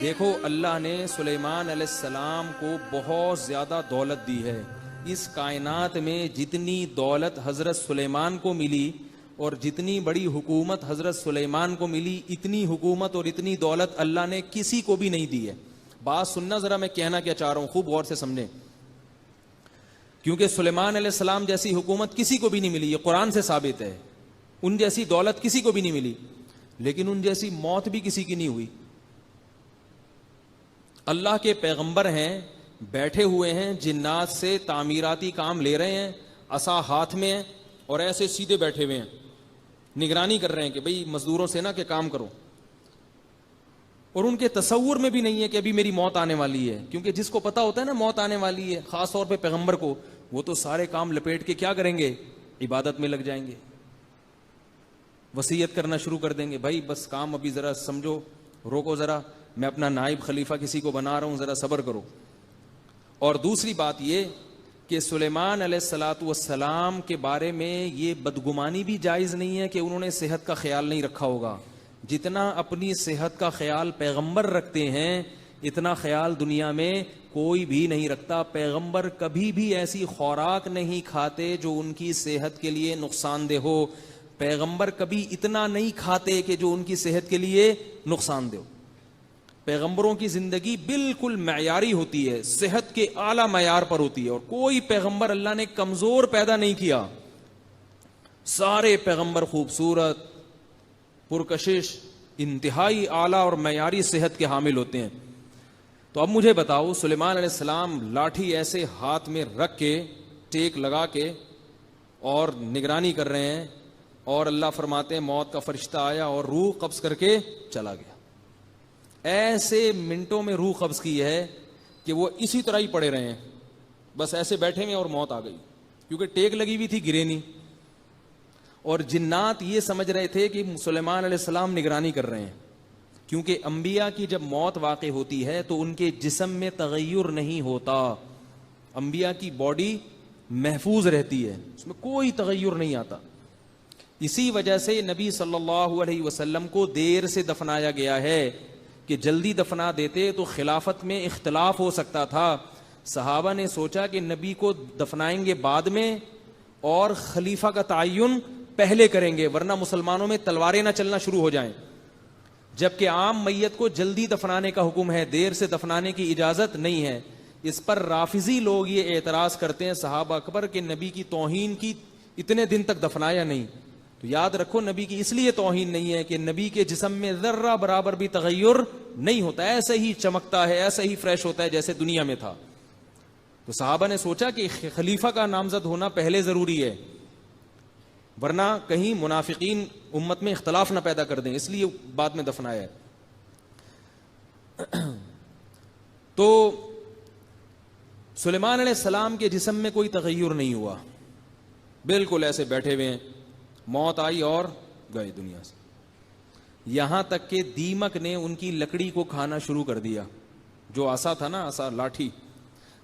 دیکھو اللہ نے سلیمان علیہ السلام کو بہت زیادہ دولت دی ہے. اس کائنات میں جتنی دولت حضرت سلیمان کو ملی اور جتنی بڑی حکومت حضرت سلیمان کو ملی، اتنی حکومت اور اتنی دولت اللہ نے کسی کو بھی نہیں دی ہے. بات سننا ذرا، میں کہنا کیا چاہ رہا ہوں خوب غور سے سمجھیں، کیونکہ سلیمان علیہ السلام جیسی حکومت کسی کو بھی نہیں ملی، یہ قرآن سے ثابت ہے. ان جیسی دولت کسی کو بھی نہیں ملی، لیکن ان جیسی موت بھی کسی کی نہیں ہوئی. اللہ کے پیغمبر ہیں، بیٹھے ہوئے ہیں، جنات سے تعمیراتی کام لے رہے ہیں، عصا ہاتھ میں ہے اور ایسے سیدھے بیٹھے ہوئے ہیں، نگرانی کر رہے ہیں کہ بھئی مزدوروں سے نا کہ کام کرو. اور ان کے تصور میں بھی نہیں ہے کہ ابھی میری موت آنے والی ہے، کیونکہ جس کو پتا ہوتا ہے نا موت آنے والی ہے، خاص طور پہ پیغمبر کو، وہ تو سارے کام لپیٹ کے کیا کریں گے؟ عبادت میں لگ جائیں گے، وصیت کرنا شروع کر دیں گے، بھائی بس کام ابھی ذرا سمجھو، روکو ذرا، میں اپنا نائب خلیفہ کسی کو بنا رہا ہوں، ذرا صبر کرو. اور دوسری بات یہ کہ سلیمان علیہ الصلاۃ والسلام کے بارے میں یہ بدگمانی بھی جائز نہیں ہے کہ انہوں نے صحت کا خیال نہیں رکھا ہوگا. جتنا اپنی صحت کا خیال پیغمبر رکھتے ہیں اتنا خیال دنیا میں کوئی بھی نہیں رکھتا. پیغمبر کبھی بھی ایسی خوراک نہیں کھاتے جو ان کی صحت کے لیے نقصان دہ ہو. پیغمبر کبھی اتنا نہیں کھاتے کہ جو ان کی صحت کے لیے نقصان دہ ہو. پیغمبروں کی زندگی بالکل معیاری ہوتی ہے، صحت کے اعلیٰ معیار پر ہوتی ہے، اور کوئی پیغمبر اللہ نے کمزور پیدا نہیں کیا. سارے پیغمبر خوبصورت، پرکشش، انتہائی اعلیٰ اور معیاری صحت کے حامل ہوتے ہیں. تو اب مجھے بتاؤ، سلیمان علیہ السلام لاٹھی ایسے ہاتھ میں رکھ کے، ٹیک لگا کے اور نگرانی کر رہے ہیں، اور اللہ فرماتے ہیں موت کا فرشتہ آیا اور روح قبض کر کے چلا گیا. ایسے منٹوں میں روح قبض کی ہے کہ وہ اسی طرح ہی پڑے رہے ہیں، بس ایسے بیٹھے ہوئے اور موت آ گئی، کیونکہ ٹیک لگی ہوئی تھی، گرے نہیں. اور جنات یہ سمجھ رہے تھے کہ سلیمان علیہ السلام نگرانی کر رہے ہیں، کیونکہ انبیاء کی جب موت واقع ہوتی ہے تو ان کے جسم میں تغیر نہیں ہوتا، انبیاء کی باڈی محفوظ رہتی ہے، اس میں کوئی تغیر نہیں آتا. اسی وجہ سے نبی صلی اللہ علیہ وسلم کو دیر سے دفنایا گیا ہے کہ جلدی دفنا دیتے تو خلافت میں اختلاف ہو سکتا تھا. صحابہ نے سوچا کہ نبی کو دفنائیں گے بعد میں اور خلیفہ کا تعین پہلے کریں گے، ورنہ مسلمانوں میں تلواریں نہ چلنا شروع ہو جائیں. جبکہ عام میت کو جلدی دفنانے کا حکم ہے، دیر سے دفنانے کی اجازت نہیں ہے. اس پر رافضی لوگ یہ اعتراض کرتے ہیں صحابہ اکبر کہ نبی کی توہین کی، اتنے دن تک دفنایا نہیں. تو یاد رکھو، نبی کی اس لیے توہین نہیں ہے کہ نبی کے جسم میں ذرہ برابر بھی تغیر نہیں ہوتا، ایسے ہی چمکتا ہے، ایسے ہی فریش ہوتا ہے جیسے دنیا میں تھا. تو صحابہ نے سوچا کہ خلیفہ کا نامزد ہونا پہلے ضروری ہے، ورنہ کہیں منافقین امت میں اختلاف نہ پیدا کر دیں، اس لیے بعد میں دفنایا ہے. تو سلیمان علیہ السلام کے جسم میں کوئی تغیر نہیں ہوا، بالکل ایسے بیٹھے ہوئے ہیں، موت آئی اور گئے دنیا سے. یہاں تک کہ دیمک نے ان کی لکڑی کو کھانا شروع کر دیا، جو عصا تھا نا، عصا لاٹھی،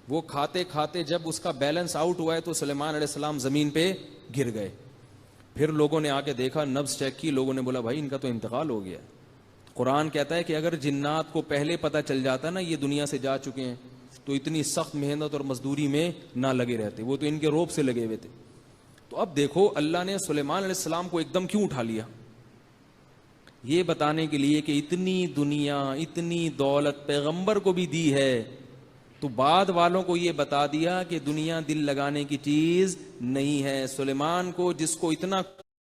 وہ کھاتے کھاتے جب اس کا بیلنس آؤٹ ہوا ہے تو سلیمان علیہ السلام زمین پہ گر گئے. پھر لوگوں نے آ کے دیکھا، نبض چیک کی، لوگوں نے بولا بھائی ان کا تو انتقال ہو گیا. قرآن کہتا ہے کہ اگر جنات کو پہلے پتہ چل جاتا نا یہ دنیا سے جا چکے ہیں تو اتنی سخت محنت اور مزدوری میں نہ لگے رہتے، وہ تو ان کے روب سے لگے ہوئے تھے. تو اب دیکھو اللہ نے سلیمان علیہ السلام کو ایک دم کیوں اٹھا لیا؟ یہ بتانے کے لیے کہ اتنی دنیا، اتنی دولت پیغمبر کو بھی دی ہے، تو بعد والوں کو یہ بتا دیا کہ دنیا دل لگانے کی چیز نہیں ہے. سلیمان کو، جس کو اتنا